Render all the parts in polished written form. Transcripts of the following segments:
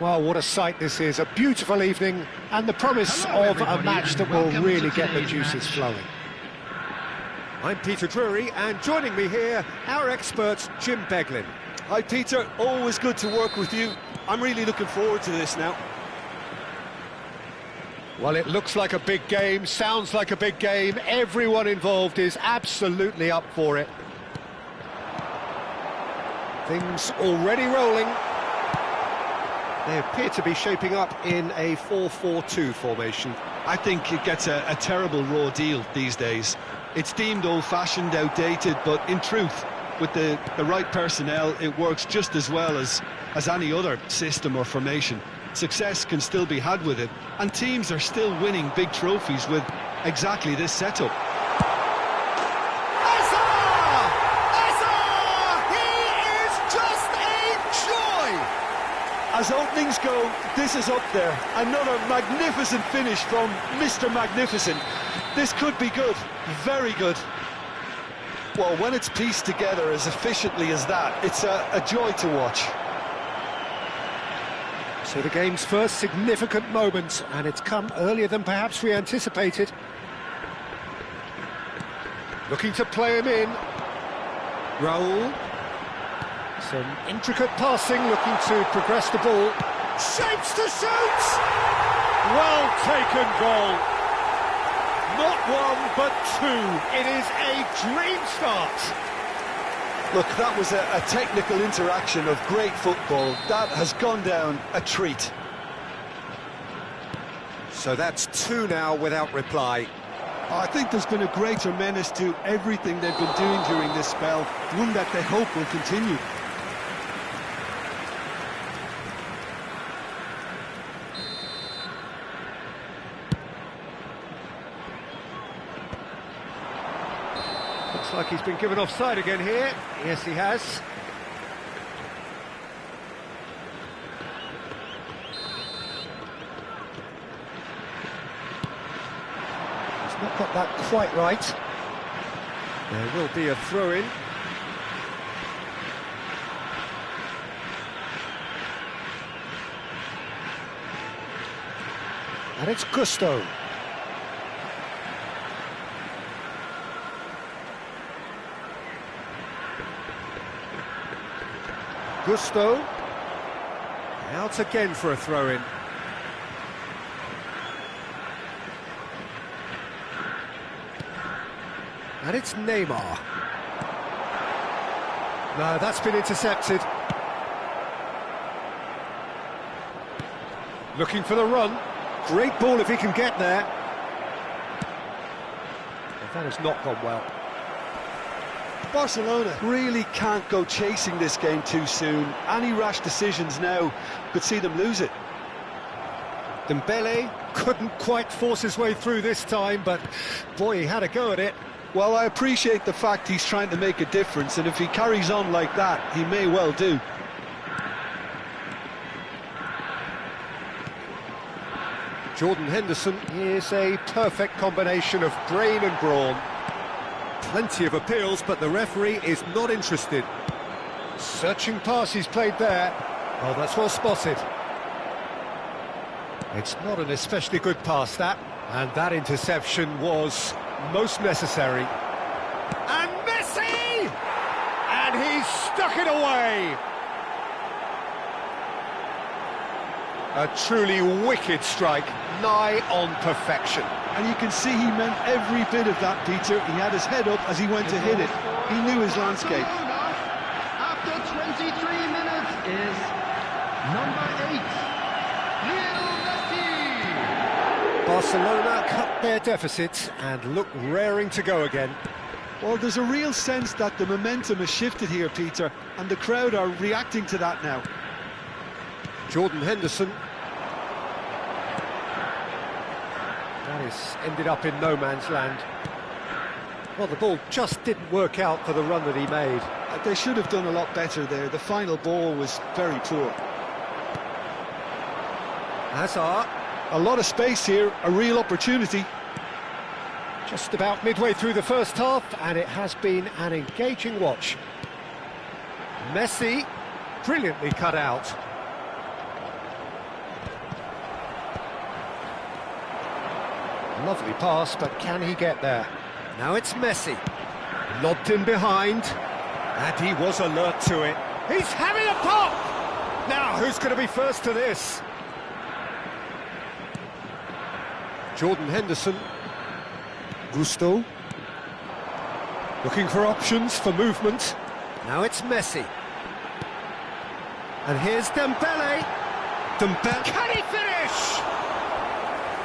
Well, what a sight this is, a beautiful evening and the promise of a match that will really get the juices flowing. I'm Peter Drury, and joining me here, our expert Jim Beglin. Hi Peter, always good to work with you. I'm really looking forward to this now. Well, it looks like a big game, sounds like a big game, everyone involved is absolutely up for it. Things already rolling. They appear to be shaping up in a 4-4-2 formation. I think it gets a terrible raw deal these days. It's deemed old-fashioned, outdated, but in truth, with the right personnel, it works just as well as any other system or formation. Success can still be had with it, and teams are still winning big trophies with exactly this setup. As openings go, this is up there. Another magnificent finish from Mr. Magnificent. This could be good, very good. Well, when it's pieced together as efficiently as that, it's a joy to watch. So the game's first significant moment, and it's come earlier than perhaps we anticipated. Looking to play him in. Raul. Some intricate passing, looking to progress the ball. Shapes to shoot! Well taken goal. Not one, but two. It is a dream start. Look, that was a technical interaction of great football. That has gone down a treat. So that's two now without reply. I think there's been a greater menace to everything they've been doing during this spell, one that they hope will continue. Looks like he's been given offside again here. Yes, he has. He's not got that quite right. There will be a throw-in. And it's Gusto. Gusto, out again for a throw-in. And it's Neymar. No, that's been intercepted. Looking for the run. Great ball if he can get there. But that has not gone well. Barcelona really can't go chasing this game too soon. Any rash decisions now could see them lose it. Dembele couldn't quite force his way through this time, but boy, he had a go at it. Well, I appreciate the fact he's trying to make a difference, and if he carries on like that, he may well do. Jordan Henderson is a perfect combination of brain and brawn. Plenty of appeals, but the referee is not interested. Searching pass he's played there. Oh, that's well spotted. It's not an especially good pass, that. And that interception was most necessary. And Messi! And he's stuck it away! A truly wicked strike, nigh on perfection. And you can see he meant every bit of that, Peter. He had his head up as he went to hit it. He knew his landscape. After 23 minutes is number 8, Lionel Messi. Barcelona cut their deficit and look raring to go again. Well, there's a real sense that the momentum has shifted here, Peter, and the crowd are reacting to that now. Jordan Henderson. That has ended up in no man's land. Well, the ball just didn't work out for the run that he made. They should have done a lot better there. The final ball was very poor. Hazard. A lot of space here, a real opportunity. Just about midway through the first half, and it has been an engaging watch. Messi, brilliantly cut out. Lovely pass, but can he get there? Now it's Messi. Lobbed in behind. And he was alert to it. He's having a pop! Now, who's going to be first to this? Jordan Henderson. Gusto. Looking for options for movement. Now it's Messi. And here's Dembele. Dembele. Can he finish?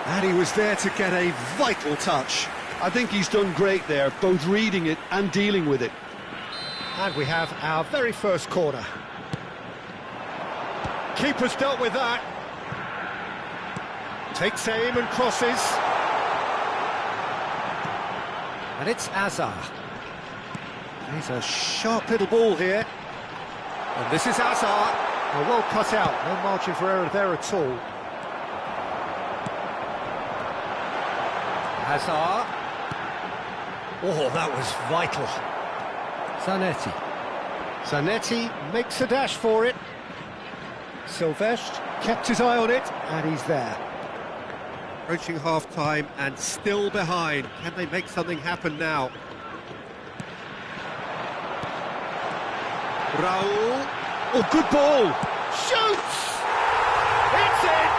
And he was there to get a vital touch. I think he's done great there, both reading it and dealing with it. And we have our very first corner. Keeper's dealt with that. Takes aim and crosses. And it's Hazard. He's a sharp little ball here. And this is Hazard. Well cut out, no margin for error there at all. Hazard. Oh, that was vital. Zanetti. Zanetti makes a dash for it. Silvestre kept his eye on it, and he's there. Approaching half-time and still behind. Can they make something happen now? Raul. Oh, good ball. Shoots! It's in!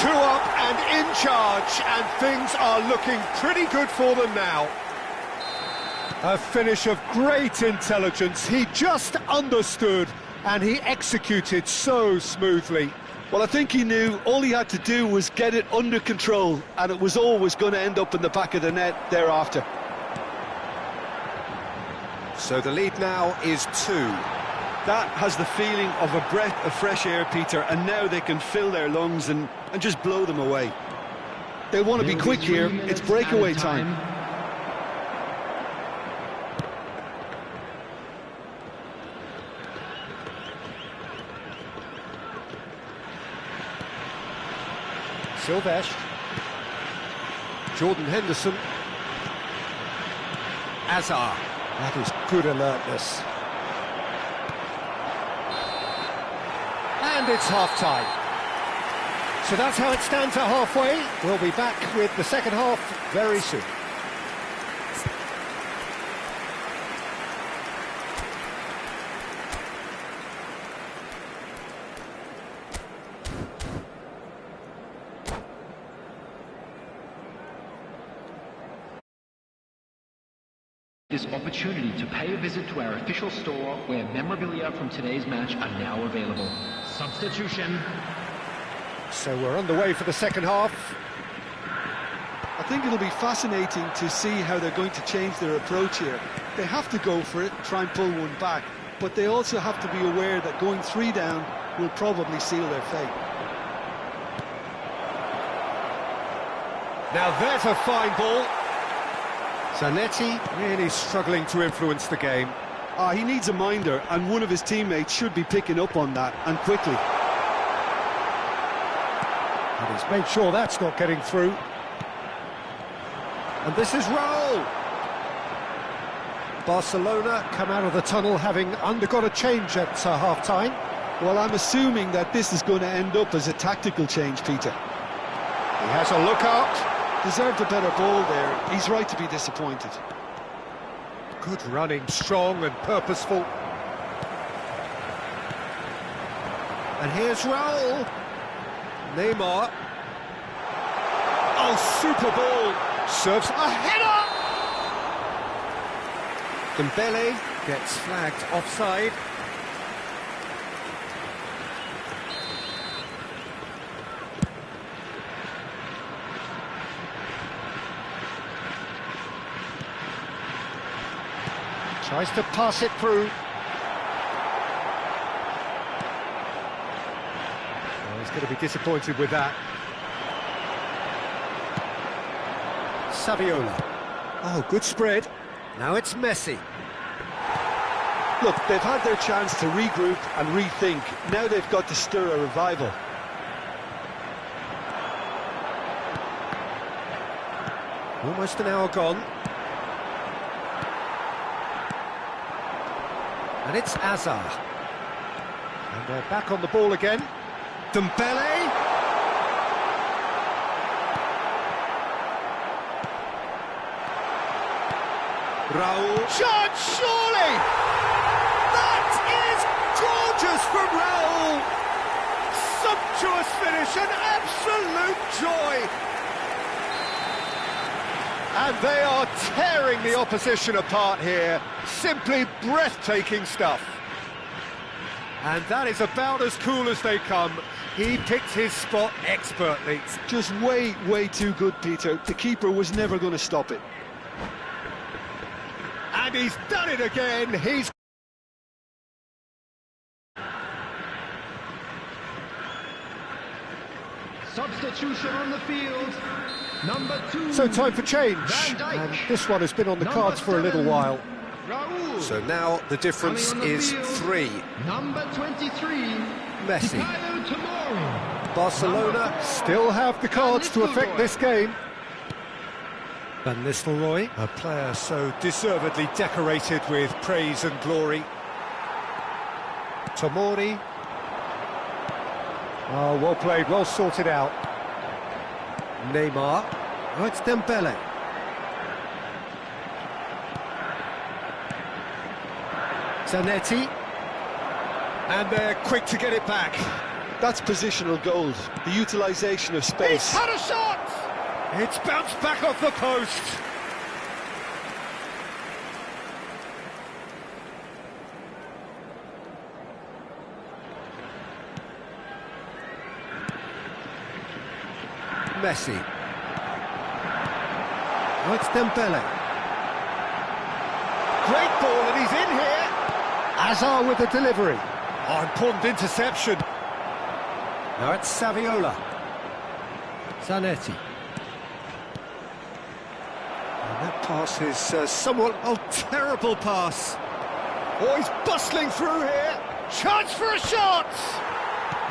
2 up and in charge, and things are looking pretty good for them now. A finish of great intelligence. He just understood, and he executed so smoothly. Well, I think he knew all he had to do was get it under control, and it was always going to end up in the back of the net thereafter. So the lead now is 2. That has the feeling of a breath of fresh air, Peter, and now they can fill their lungs and just blow them away. They want to be quick here. It's breakaway time. Silvestre. Jordan Henderson. Hazard. That is good alertness. And it's half-time. So that's how it stands at halfway. We'll be back with the second half very soon. This opportunity to pay a visit to our official store where memorabilia from today's match are now available. Substitution. So we're underway for the second half. I think it'll be fascinating to see how they're going to change their approach here. They have to go for it, try and pull one back, but they also have to be aware that going 3 down will probably seal their fate. Now there's a fine ball. Zanetti really struggling to influence the game. He needs a minder, and one of his teammates should be picking up on that, and quickly. And he's made sure that's not getting through. And this is Raul. Barcelona come out of the tunnel having undergone a change at half-time. Well, I'm assuming that this is going to end up as a tactical change, Peter. He has a look out. Deserved a better ball there. He's right to be disappointed. Good running, strong and purposeful. And here's Raul. Neymar. Oh, super ball. Serves a header. Dembele gets flagged offside. Tries to pass it through. Oh, he's going to be disappointed with that. Saviola. Oh, good spread. Now it's Messi. Look, they've had their chance to regroup and rethink. Now they've got to stir a revival. Almost an hour gone. And it's Hazard. And they're back on the ball again. Dembele. Raul. Chance, surely! That is gorgeous from Raul! Sumptuous finish, an absolute joy! And they are tearing the opposition apart here. Simply breathtaking stuff. And that is about as cool as they come. He picked his spot expertly. Just way, way too good, Peter. The keeper was never going to stop it. And he's done it again. He's... Substitution on the field. Number 2. So time for change. And this one has been on the cards for a little while. Raul. So now the difference is 3. Number 23. Messi. Tomorrow. Barcelona still have the cards to affect this game. Van Nistelrooy, a player so deservedly decorated with praise and glory. Tomori. Oh, well played, well sorted out. Neymar. Oh, it's Dembele. Zanetti. And they're quick to get it back. That's positional gold, the utilisation of space. He's had a shot! It's bounced back off the post. Messi. Oh, it's Dembele. Great ball, and he's in here. Hazard with the delivery. Oh, important interception. Now it's Saviola. Zanetti. And that pass is somewhat... Oh, terrible pass. Oh, he's bustling through here. Chance for a shot.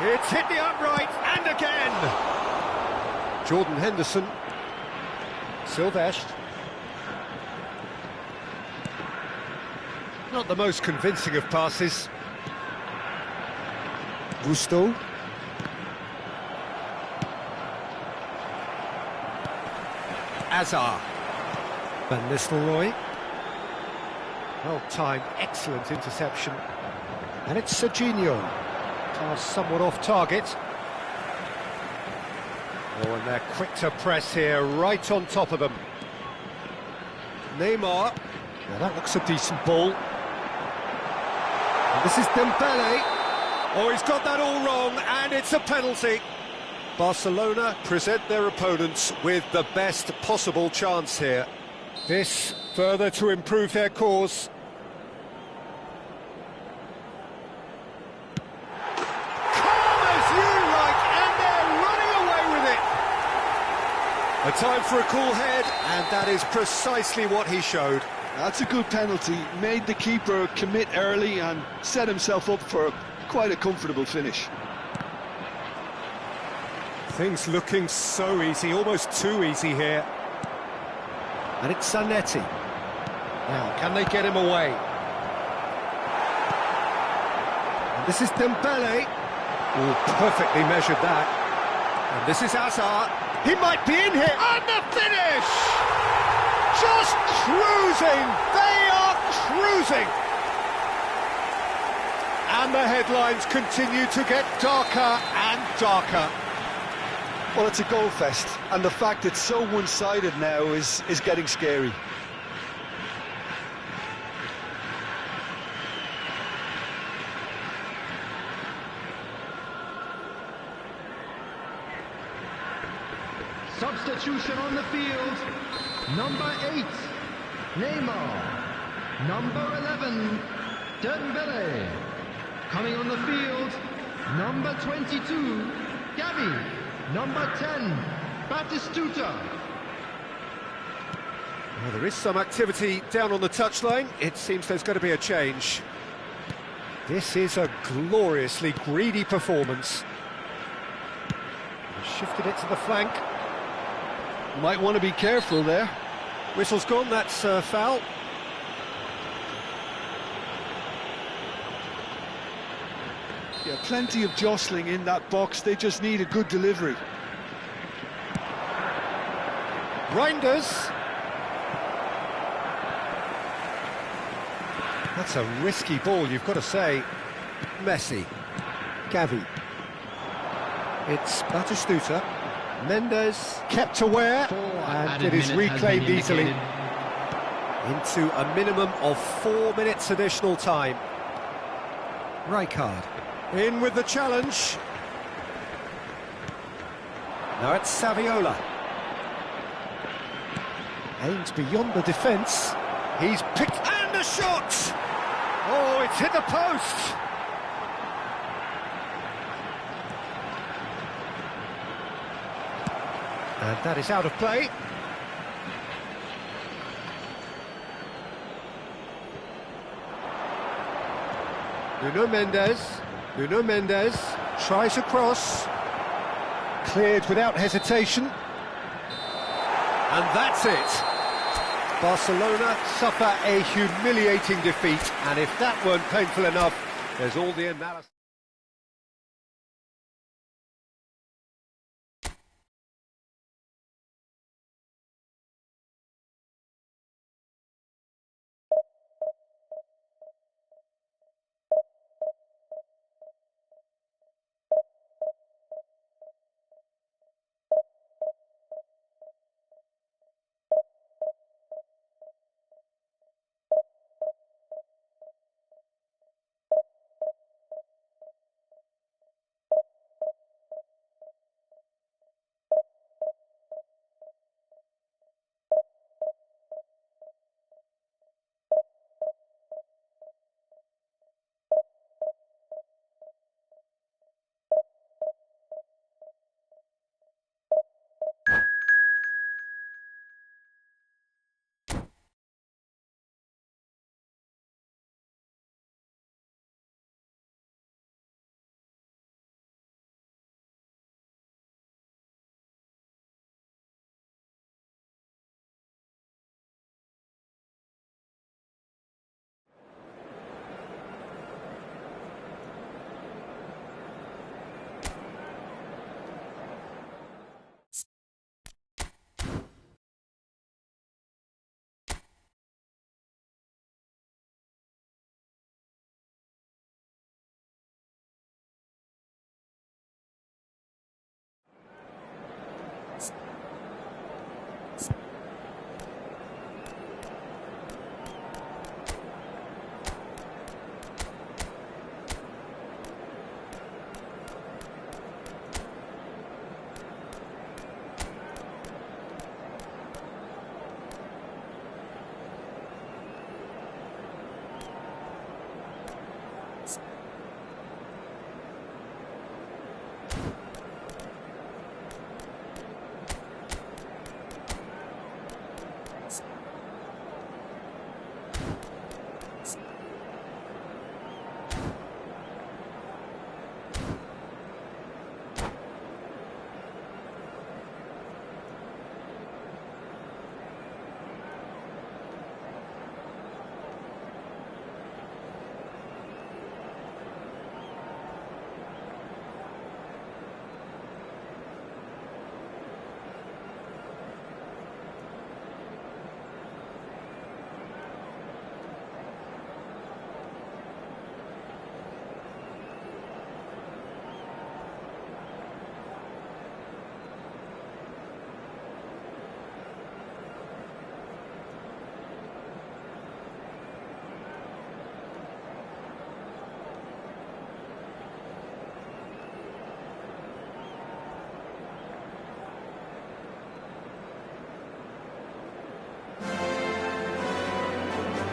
It's hit the upright, and again. Jordan Henderson. Silvestre. Not the most convincing of passes. Gusto. Hazard. Van Nistelrooy. Well timed, excellent interception. And it's Serginho. Pass somewhat off target. Oh, and they're quick to press here, right on top of them. Neymar. Now that looks a decent ball. And this is Dembele. Oh, he's got that all wrong, and it's a penalty. Barcelona present their opponents with the best possible chance here. This further to improve their cause. Calm as you like, and they're running away with it. A time for a cool head, and that is precisely what he showed. That's a good penalty. Made the keeper commit early and set himself up for quite a comfortable finish. Things looking so easy, almost too easy here. And it's Zanetti. Now, can they get him away? And this is Dembele. Oh, perfectly measured that. And this is Hazard. He might be in here. And the finish! Just cruising! They are cruising! And the headlines continue to get darker and darker. Well, it's a goal fest, and the fact it's so one-sided now is getting scary. Substitution on the field. Number 8, Neymar. Number 11, Dembele. Coming on the field, number 22, Gavi. Number 10, Batistuta. Well, there is some activity down on the touchline. It seems there's going to be a change. This is a gloriously greedy performance. Shifted it to the flank. Might want to be careful there. Whistle's gone, that's a foul. Yeah, plenty of jostling in that box. They just need a good delivery. Reinders. That's a risky ball, you've got to say. Messi. Gavi. It's Batistuta. Mendes kept aware, and it is reclaimed easily. Into a minimum of 4 minutes additional time. Rijkaard. In with the challenge. Now it's Saviola. Aims beyond the defence. He's picked... and a shot! Oh, it's hit the post! And that is out of play. Nuno Mendes tries a cross. Cleared without hesitation. And that's it. Barcelona suffer a humiliating defeat, and if that weren't painful enough, there's all the analysis.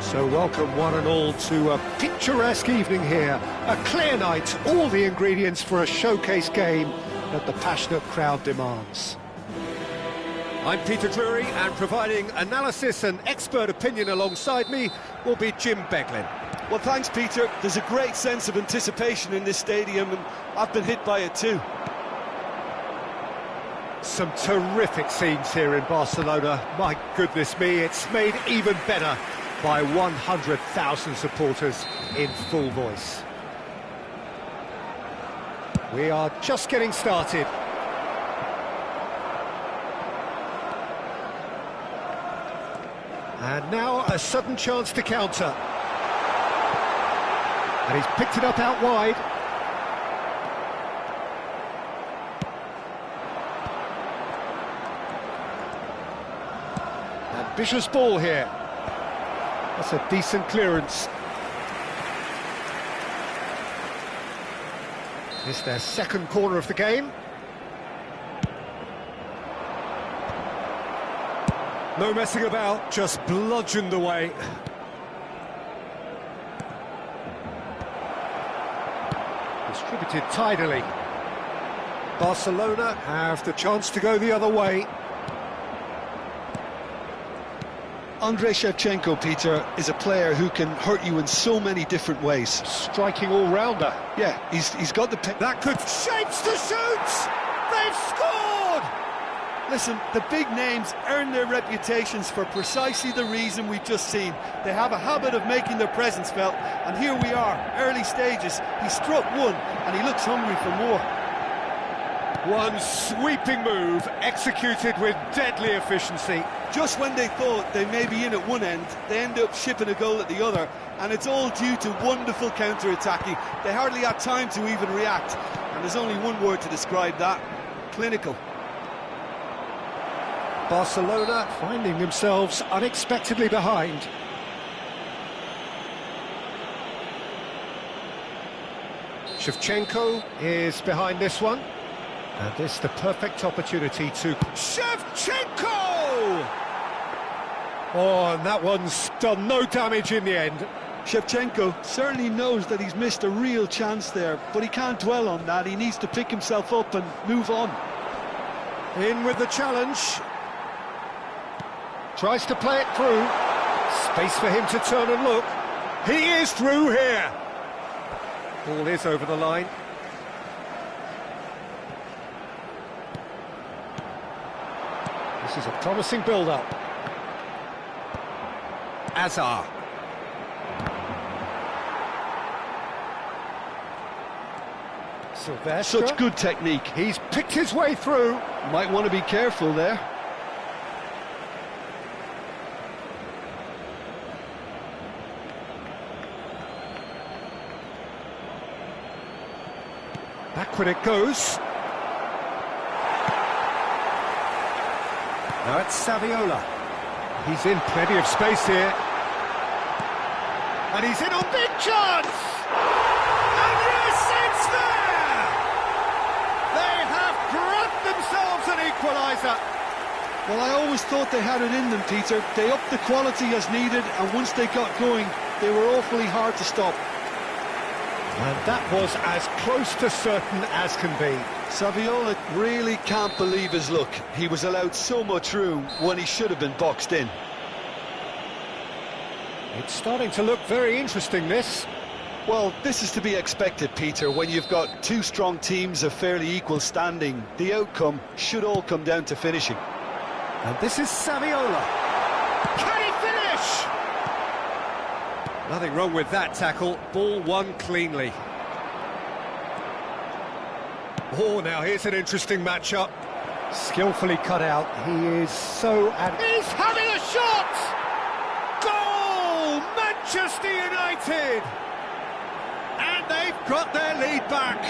So welcome one and all to a picturesque evening here. A clear night, all the ingredients for a showcase game that the passionate crowd demands. I'm Peter Drury, and providing analysis and expert opinion alongside me will be Jim Beglin. Well, thanks, Peter. There's a great sense of anticipation in this stadium, and I've been hit by it too. Some terrific scenes here in Barcelona. My goodness me, it's made even better by 100,000 supporters in full voice. We are just getting started. And now a sudden chance to counter. And he's picked it up out wide. Ambitious ball here. That's a decent clearance. It's their second corner of the game. No messing about, just bludgeoned away. Distributed tidily. Barcelona have the chance to go the other way. Andrei Shevchenko, Peter, is a player who can hurt you in so many different ways. Striking all-rounder. Yeah, he's got the... That could... Shapes to shoot! They've scored! Listen, the big names earn their reputations for precisely the reason we've just seen. They have a habit of making their presence felt, and here we are, early stages. He struck one, and he looks hungry for more. One sweeping move, executed with deadly efficiency. Just when they thought they may be in at one end, they end up shipping a goal at the other, and it's all due to wonderful counter-attacking. They hardly had time to even react, and there's only one word to describe that: clinical. Barcelona finding themselves unexpectedly behind. Shevchenko is behind this one. And this the perfect opportunity to... Shevchenko! Oh, and that one's done no damage in the end. Shevchenko certainly knows that he's missed a real chance there, but he can't dwell on that. He needs to pick himself up and move on. In with the challenge. Tries to play it through. Space for him to turn and look. He is through here. Ball is over the line. This is a promising build-up. Azar. Silvestre. Such good technique. He's picked his way through. Might want to be careful there. Backward it goes. Now it's Saviola. He's in plenty of space here. And he's in on big chance! And yes, it's there! They have grabbed themselves an equaliser. Well, I always thought they had it in them, Peter. They upped the quality as needed, and once they got going, they were awfully hard to stop. And that was as close to certain as can be. Saviola really can't believe his luck. He was allowed so much room when he should have been boxed in. It's starting to look very interesting, this. Well, this is to be expected, Peter. When you've got two strong teams of fairly equal standing, the outcome should all come down to finishing. And this is Saviola. Can he finish? Nothing wrong with that tackle. Ball won cleanly. Oh, now here's an interesting matchup. Skillfully cut out. He is so... He's having a shot! Goal! Manchester United! And they've got their lead back.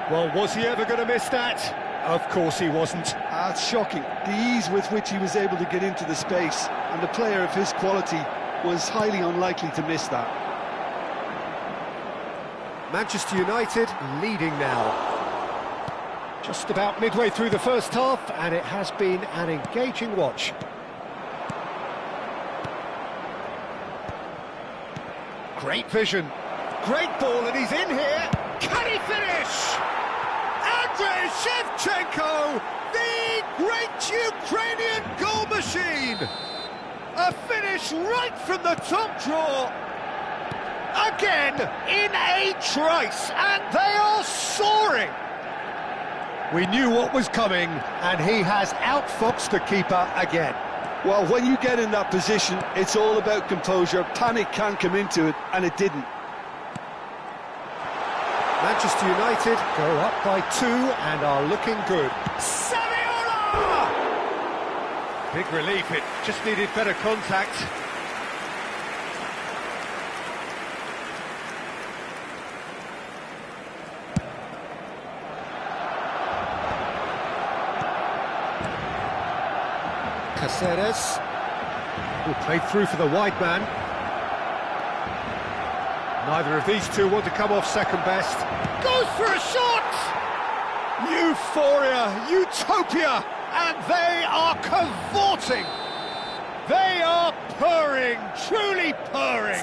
Well, was he ever going to miss that? Of course he wasn't. It's shocking. The ease with which he was able to get into the space, and a player of his quality was highly unlikely to miss that. Manchester United leading now. Just about midway through the first half, and it has been an engaging watch. Great vision. Great ball, and he's in here. Can he finish? Andrei Shevchenko, the great Ukrainian goal machine. A finish right from the top draw. Again, in a trice, and they are soaring. We knew what was coming, and he has outfoxed the keeper again. Well, when you get in that position, it's all about composure. Panic can come into it, and it didn't. Manchester United go up by 2 and are looking good. Saviola! Big relief, it just needed better contact. Caceres, who played through for the wide man. Neither of these two want to come off second best. Goes for a shot! Euphoria, utopia, and they are cavorting. They are purring, truly purring.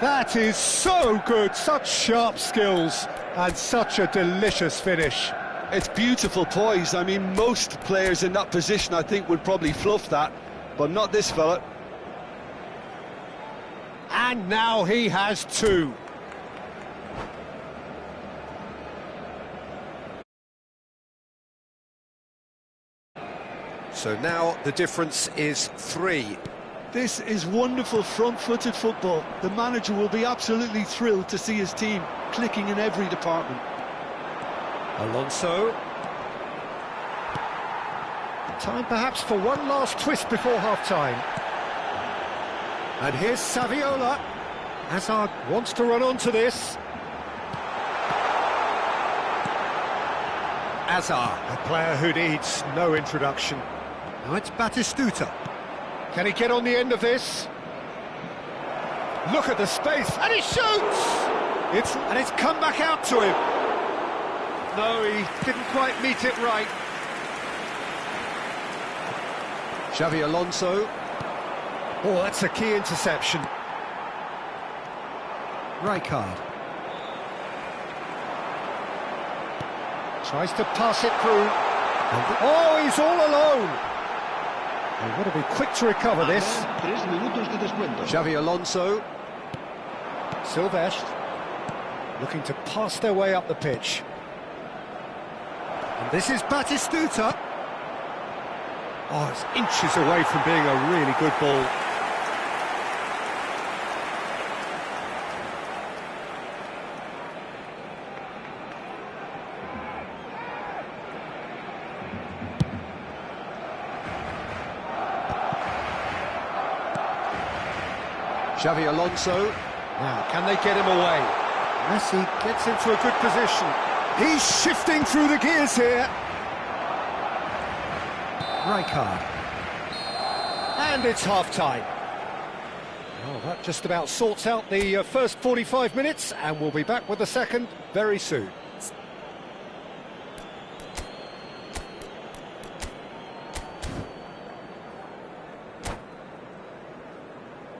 That is so good, such sharp skills, and such a delicious finish. It's beautiful poise. I mean, most players in that position, I think, would probably fluff that, but not this fella. And now he has two. So now the difference is 3. This is wonderful front-footed football. The manager will be absolutely thrilled to see his team clicking in every department. Alonso. Time perhaps for one last twist before half-time. And here's Saviola. Hazard wants to run onto this. Hazard, a player who needs no introduction. Now it's Batistuta. Can he get on the end of this? Look at the space, and he shoots! It's come back out to him. No, he didn't quite meet it right. Xavi Alonso. Oh, that's a key interception. Rijkaard. Tries to pass it through. Oh, he's all alone. They've got to be quick to recover this. Xavi Alonso. Silvestre. Looking to pass their way up the pitch. And this is Batistuta. Oh, it's inches away from being a really good ball. Xavi Alonso. Now, can they get him away? Messi gets into a good position. He's shifting through the gears here. Rijkaard. And it's half-time. Well, that just about sorts out the first 45 minutes, and we'll be back with the second very soon.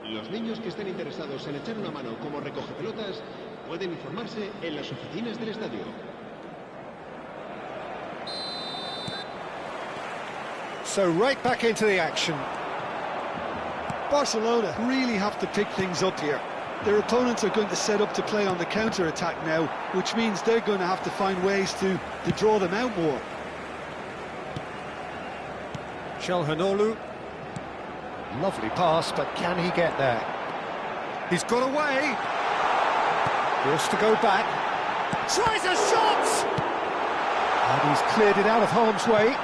Los niños que estén interesados en echar una mano como recogepelotas pueden informarse en las oficinas del estadio. So right back into the action. Barcelona really have to pick things up here. Their opponents are going to set up to play on the counter-attack now, which means they're going to have to find ways to draw them out more. Çalhanoğlu. Lovely pass, but can he get there? He's got away. Forced to go back. Tries a shot! And he's cleared it out of harm's way.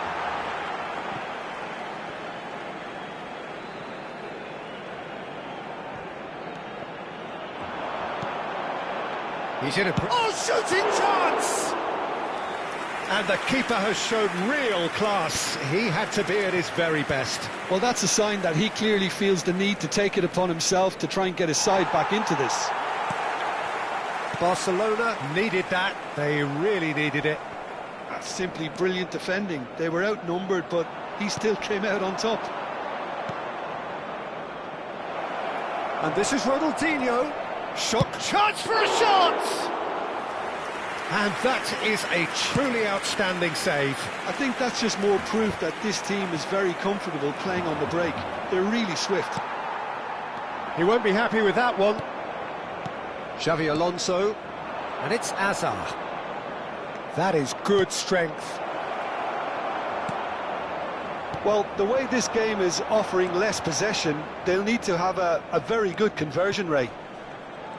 He's in a... Oh, shooting chance! And the keeper has shown real class. He had to be at his very best. Well, that's a sign that he clearly feels the need to take it upon himself to try and get his side back into this. Barcelona needed that. They really needed it. That's simply brilliant defending. They were outnumbered, but he still came out on top. And this is Ronaldinho. Shock chance for a shot! And that is a truly outstanding save. I think that's just more proof that this team is very comfortable playing on the break. They're really swift. He won't be happy with that one. Xavi Alonso. And it's Hazard. That is good strength. Well, the way this game is offering less possession, they'll need to have a very good conversion rate.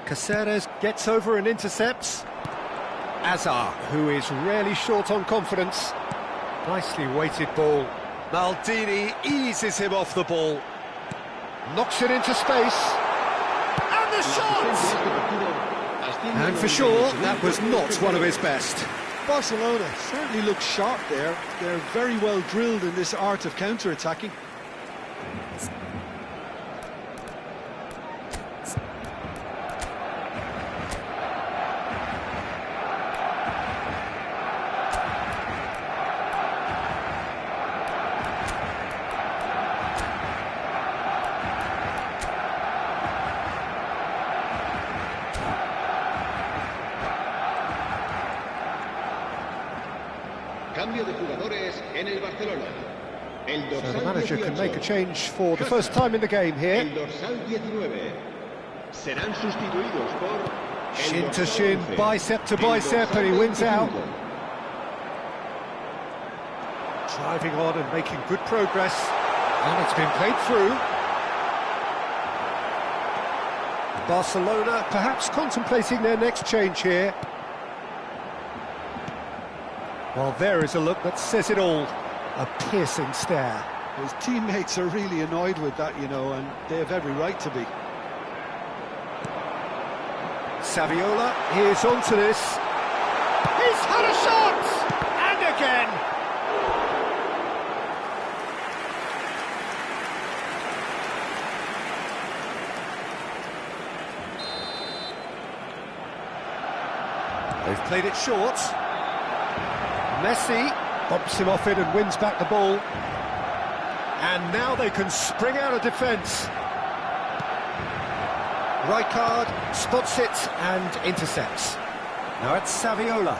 Caceres gets over and intercepts. Hazard, who is rarely short on confidence. Nicely weighted ball. Maldini eases him off the ball. Knocks it into space. And the shot! And for sure, that was not one of his best. Barcelona certainly look sharp there. They're very well drilled in this art of counter-attacking. Cambio de jugadores en el Barcelona. El So dorsal the manager 18, can make a change for the first time in the game here. El dorsal 19 serán sustituidos por Shin el to dorsal shin, 11, bicep to el bicep, dorsal and he wins 25. out. Driving on and making good progress. And it's been played through. Barcelona perhaps contemplating their next change here. Well, there is a look that says it all. A piercing stare. His teammates are really annoyed with that, you know, and they have every right to be. Saviola, here's on to this. He's had a shot! And again! They've played it short. Messi bumps him off it and wins back the ball. And now they can spring out of defence. Rijkaard spots it and intercepts. Now it's Saviola.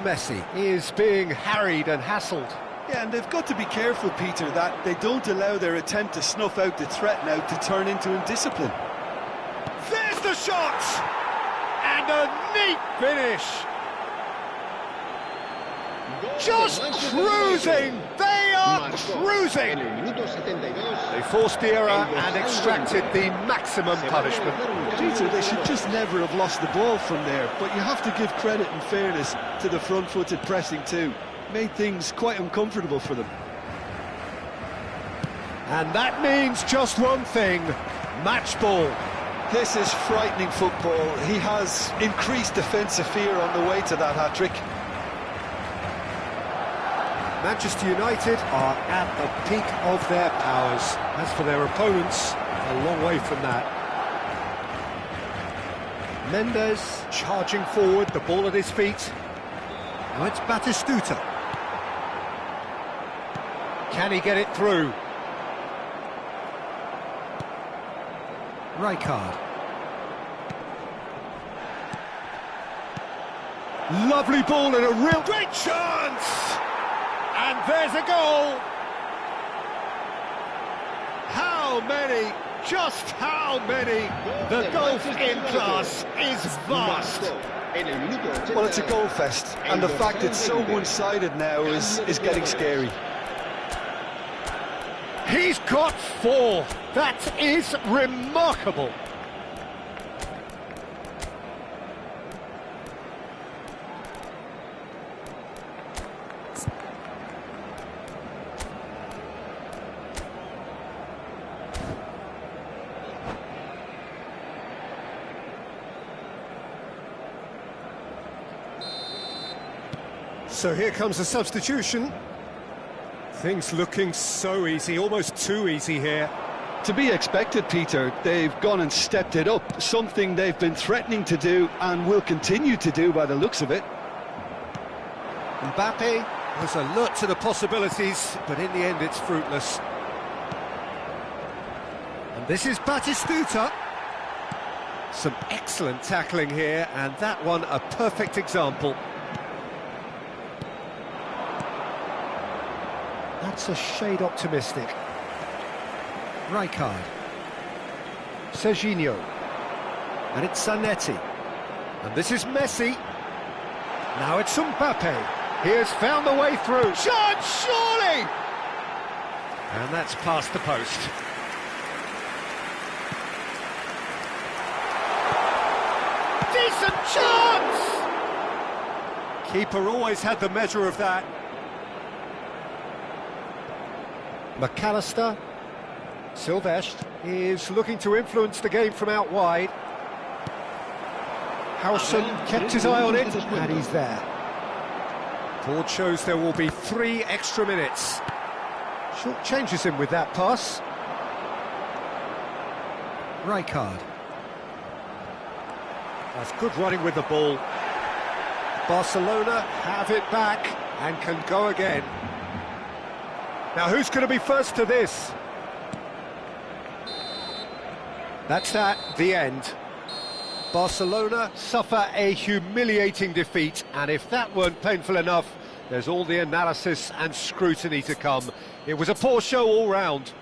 Messi is being harried and hassled. Yeah, and they've got to be careful, Peter, that they don't allow their attempt to snuff out the threat now to turn into indiscipline. There's the shot! And a neat finish! Just cruising! They are cruising! They forced the error and extracted the maximum punishment. Peter, they should just never have lost the ball from there, but you have to give credit and fairness to the front-footed pressing too. Made things quite uncomfortable for them. And that means just one thing, match ball. This is frightening football. He has increased defensive fear on the way to that hat-trick. Manchester United are at the peak of their powers. As for their opponents, a long way from that. Mendes charging forward, the ball at his feet. Now it's Batistuta. Can he get it through? Rijkaard. Lovely ball and a real great chance! And there's a goal! How many? Just how many? The gulf in class is vast. Well, it's a goal fest, and the fact it's so one-sided now is getting scary. He's got 4. That is remarkable. So here comes the substitution. Things looking so easy, almost too easy here. To be expected, Peter. They've gone and stepped it up, something they've been threatening to do and will continue to do by the looks of it. Mbappe was alert to the possibilities, but in the end it's fruitless. And this is Batistuta. Some excellent tackling here, and that one a perfect example. That's a shade optimistic. Rijkaard. Serginho. And it's Zanetti. And this is Messi. Now it's Mbappe. He has found the way through. Shot, surely! And that's past the post. Decent chance! Keeper always had the measure of that. McAllister. Silvestre is looking to influence the game from out wide. Harrison kept his eye on it, and he's there. Board shows there will be 3 extra minutes. Short changes him with that pass. Rijkaard. That's good running with the ball. Barcelona have it back and can go again. Now who's going to be first to this? That's the end. Barcelona suffer a humiliating defeat, and if that weren't painful enough, there's all the analysis and scrutiny to come. It was a poor show all round.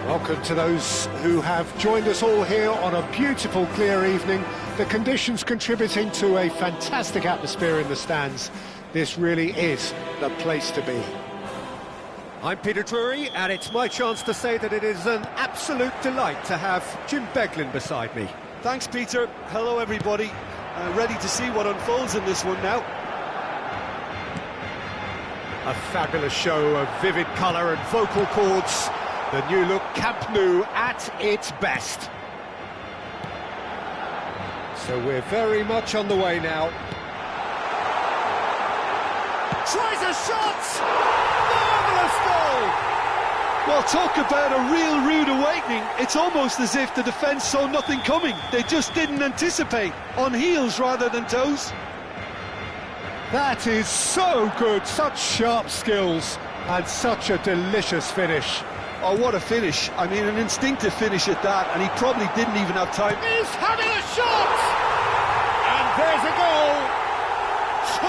Welcome to those who have joined us all here on a beautiful, clear evening. The conditions contributing to a fantastic atmosphere in the stands. This really is the place to be. I'm Peter Drury, and it's my chance to say that it is an absolute delight to have Jim Beglin beside me. Thanks, Peter. Hello, everybody. Ready to see what unfolds in this one now. A fabulous show of vivid colour and vocal cords. The new look Camp Nou at its best. So we're very much on the way now. Tries a shot! Marvellous goal! Well, talk about a real rude awakening. It's almost as if the defence saw nothing coming. They just didn't anticipate. On heels rather than toes. That is so good. Such sharp skills and such a delicious finish. Oh, what a finish. I mean, an instinctive finish at that, and he probably didn't even have time. He's having a shot! And there's a goal! 2,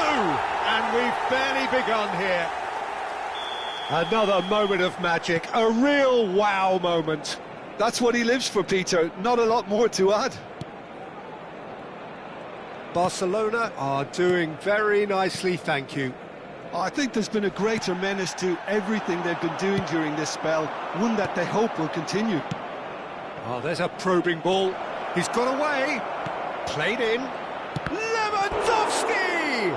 and we've barely begun here. Another moment of magic, a real wow moment. That's what he lives for, Peter. Not a lot more to add. Barcelona are doing very nicely, thank you. I think there's been a greater menace to everything they've been doing during this spell, one that they hope will continue. Oh, there's a probing ball. He's got away. Played in. Lewandowski!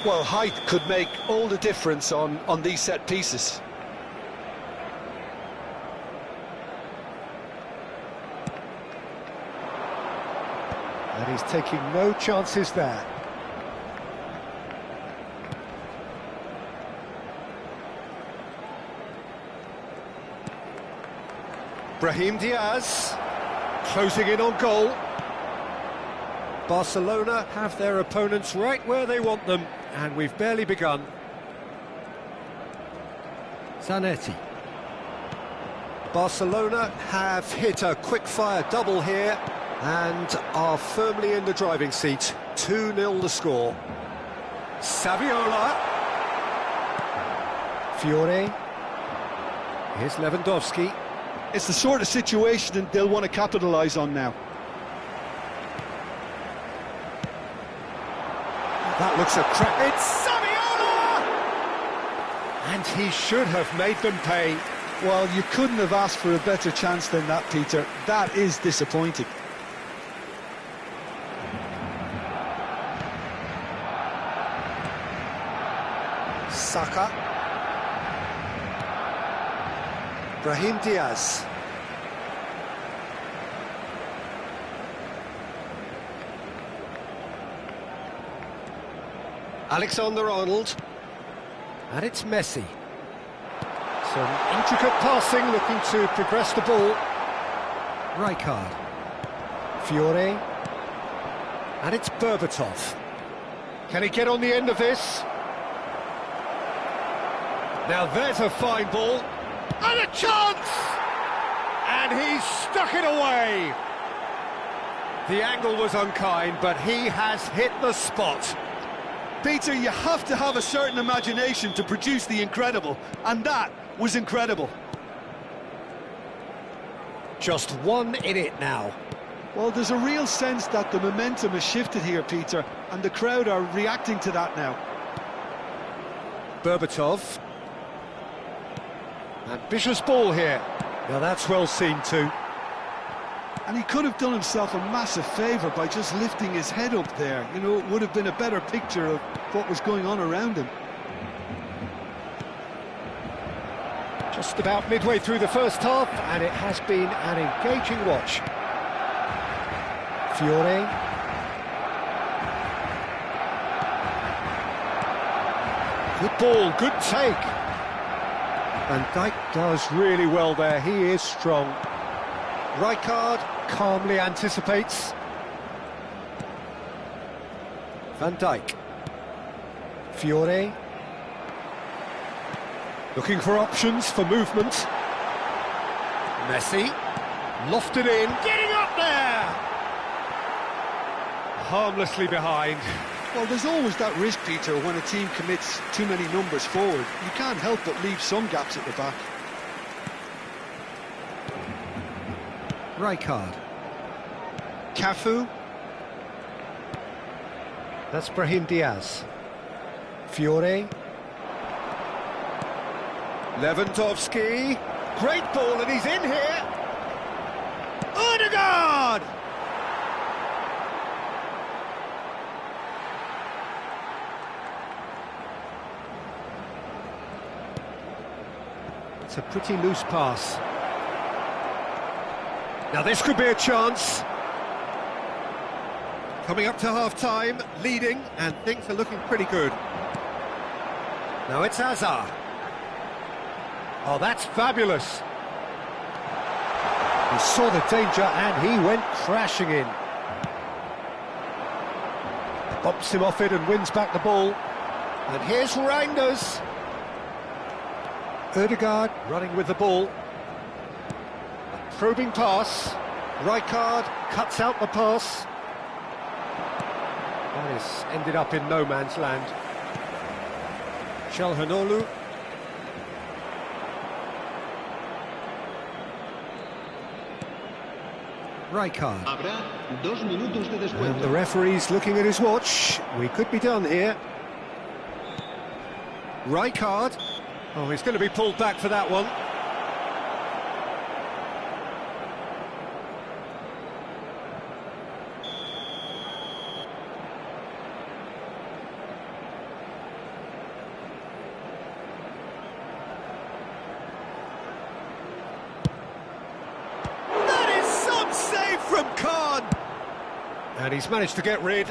Well, height could make all the difference on these set pieces. And he's taking no chances there. Brahim Diaz, closing in on goal. Barcelona have their opponents right where they want them, and we've barely begun. Zanetti. Barcelona have hit a quick-fire double here and are firmly in the driving seat. 2-0 the score. Saviola. Fiore. Here's Lewandowski. It's the sort of situation they'll want to capitalise on now. That looks a crap. It's Saviola! And he should have made them pay. Well, you couldn't have asked for a better chance than that, Peter. That is disappointing. Saka. Brahim Diaz. Alexander-Arnold. And it's Messi. Some intricate passing, looking to progress the ball. Rijkaard. Fiore. And it's Berbatov. Can he get on the end of this? Now there's a fine ball. And a chance! And he's stuck it away. The angle was unkind, but he has hit the spot. Peter, you have to have a certain imagination to produce the incredible, and that was incredible. Just 1 in it now. Well, there's a real sense that the momentum has shifted here, Peter, and the crowd are reacting to that now. Berbatov. Ambitious ball here. Now that's well seen too. And he could have done himself a massive favour by just lifting his head up there. You know, it would have been a better picture of what was going on around him. Just about midway through the first half, and it has been an engaging watch. Fiore. Good ball, good take. Van Dijk does really well there, he is strong. Rijkaard calmly anticipates. Van Dijk. Fiore. Looking for options for movement. Messi. Lofted in, getting up there! Harmlessly behind. Well, there's always that risk, Peter, when a team commits too many numbers forward. You can't help but leave some gaps at the back. Rijkaard. Cafu. That's Brahim Diaz. Fiore. Lewandowski. Great ball, and he's in here. Odegaard! It's a pretty loose pass. Now this could be a chance. Coming up to half-time, leading, and things are looking pretty good. Now it's Hazard. Oh, that's fabulous. He saw the danger and he went crashing in. Bops him off it and wins back the ball. And here's Reinders. Ødegaard running with the ball. A probing pass. Rijkaard cuts out the pass. That is ended up in no man's land. Çalhanoğlu. Rijkaard. Habrá 2 minutos de And the descuento. referee's looking at his watch. We could be done here. Rijkaard. Oh, he's going to be pulled back for that one. That is some save from Khan. And he's managed to get rid.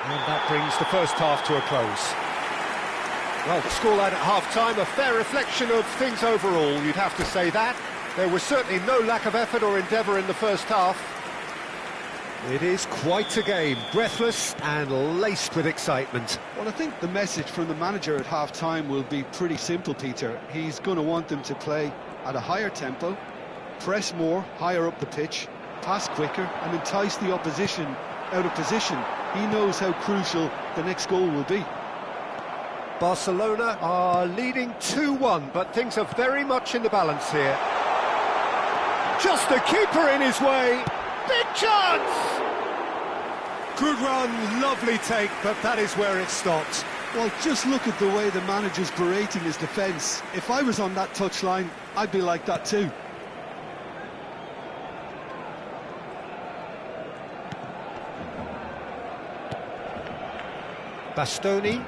And that brings the first half to a close. Well, the scoreline at half-time, a fair reflection of things overall, you'd have to say that. There was certainly no lack of effort or endeavour in the first half. It is quite a game, breathless and laced with excitement. Well, I think the message from the manager at half-time will be pretty simple, Peter. He's going to want them to play at a higher tempo, press more, higher up the pitch, pass quicker and entice the opposition out of position. He knows how crucial the next goal will be. Barcelona are leading 2-1, but things are very much in the balance here. Just a keeper in his way. Big chance! Good run, lovely take, but that is where it stopped. Well, just look at the way the manager's berating his defence. If I was on that touchline, I'd be like that too. Bastoni.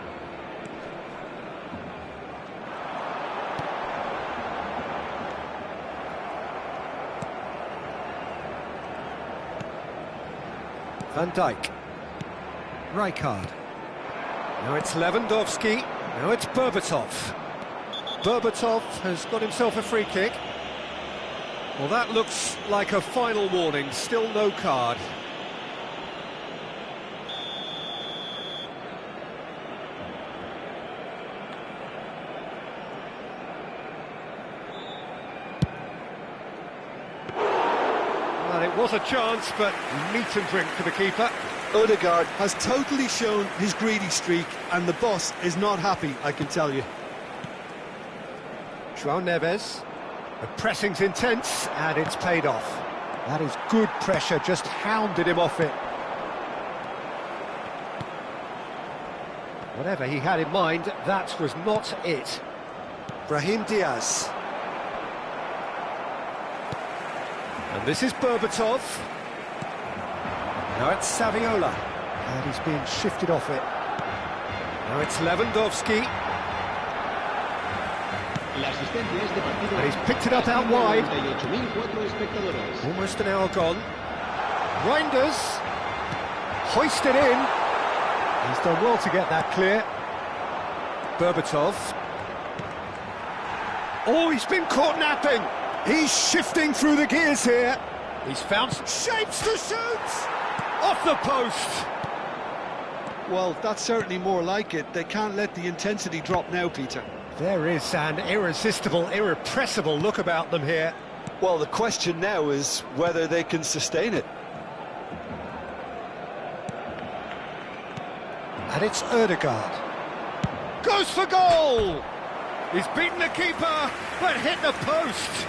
Van Dijk. Rijkaard. Now it's Lewandowski. Now it's Berbatov. Berbatov has got himself a free kick. Well, that looks like a final warning. Still no card. Well, it was a chance, but meat and drink for the keeper. Ødegaard has totally shown his greedy streak, and the boss is not happy, I can tell you. João Neves. The pressing's intense, and it's paid off. That is good pressure, just hounded him off it. Whatever he had in mind, that was not it. Brahim Diaz. And this is Berbatov. Now it's Saviola. And he's being shifted off it. Now it's Lewandowski. And he's picked it up out wide. Almost an hour gone. Reinders. Hoisted in. He's done well to get that clear. Berbatov. Oh, he's been caught napping. He's shifting through the gears here. He's found some shapes to shoot. Off the post. Well, that's certainly more like it. They can't let the intensity drop now, Peter. There is an irresistible, irrepressible look about them here. Well, the question now is whether they can sustain it. And it's Ødegaard. Goes for goal! He's beaten the keeper, but hit the post.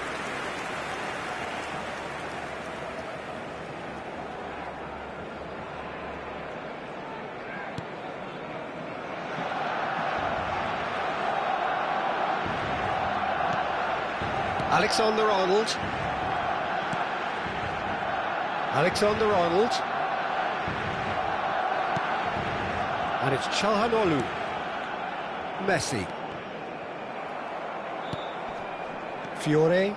Alexander-Arnold. Alexander-Arnold. And it's Çalhanoğlu. Messi. Fiore.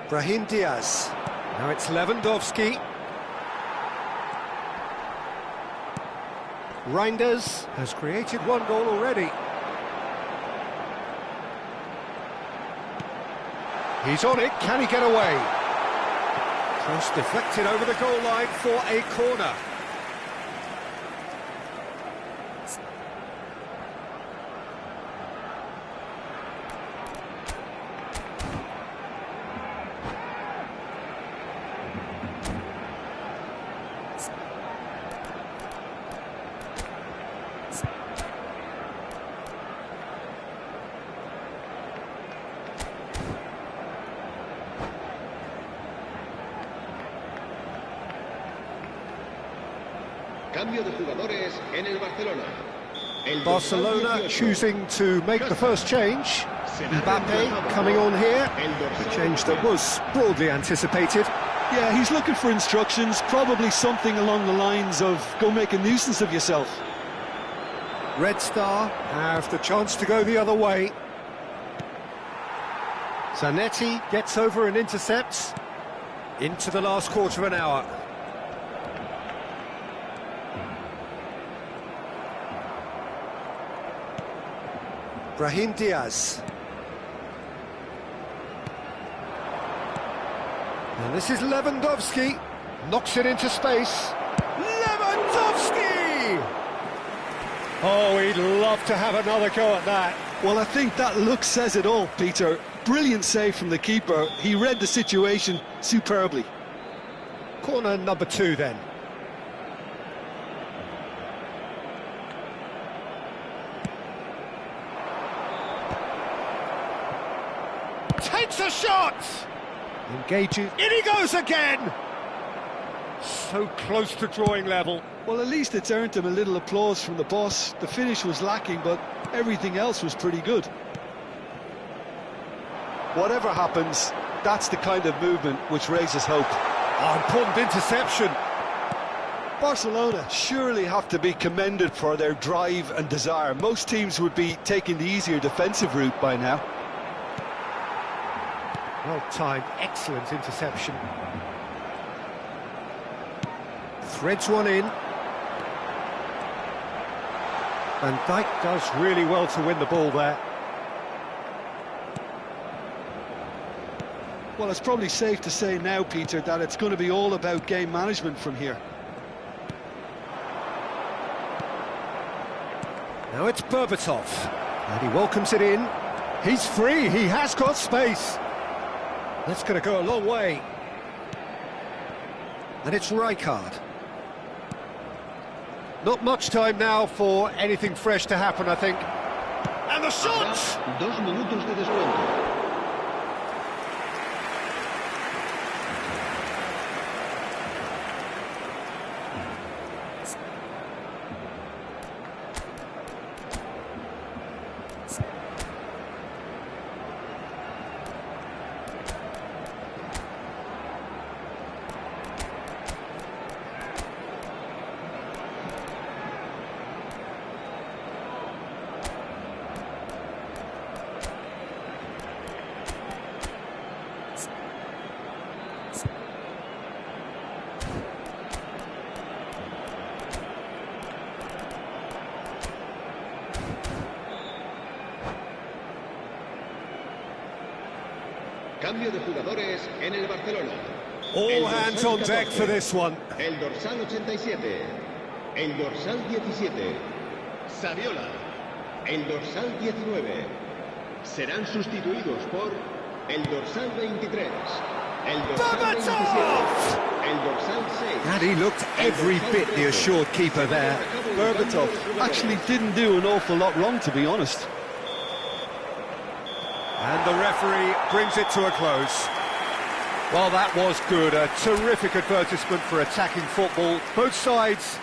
Brahim Diaz. Now it's Lewandowski. Reinders has created one goal already. He's on it, can he get away? Cross deflected over the goal line for a corner. Cambio de jugadores en el Barcelona. Barcelona choosing to make the first change. Mbappe coming on here. A change that was broadly anticipated. Yeah, he's looking for instructions, probably something along the lines of go make a nuisance of yourself. Red Star have the chance to go the other way. Zanetti gets over and intercepts. Into the last quarter of an hour. Brahim Diaz. And this is Lewandowski. Knocks it into space. Lewandowski! Oh, he'd love to have another go at that. Well, I think that look says it all, Peter. Brilliant save from the keeper. He read the situation superbly. Corner number 2 then. Takes a shot! Engages. In he goes again! So close to drawing level. Well, at least it's earned him a little applause from the boss. The finish was lacking, but everything else was pretty good. Whatever happens, that's the kind of movement which raises hope. Oh, important interception. Barcelona surely have to be commended for their drive and desire. Most teams would be taking the easier defensive route by now. Well-timed, excellent interception. Threads one in. Van Dijk does really well to win the ball there. Well, it's probably safe to say now, Peter, that it's going to be all about game management from here. Now it's Berbatov, and he welcomes it in. He's free, he has got space. That's going to go a long way. And it's Rijkaard. Not much time now for anything fresh to happen, I think. And the shot! 2 minutos de descuento. Cambio de jugadores en el Barcelona. All hands on deck for this one. El dorsal 87. El dorsal 17. Saviola. El dorsal 19. Serán sustituidos por el dorsal 23. El dorsal 27. El dorsal 6. And he looked every bit the assured keeper there. Berbatov actually didn't do an awful lot wrong, to be honest. And the referee brings it to a close. Well, that was good. A terrific advertisement for attacking football. Both sides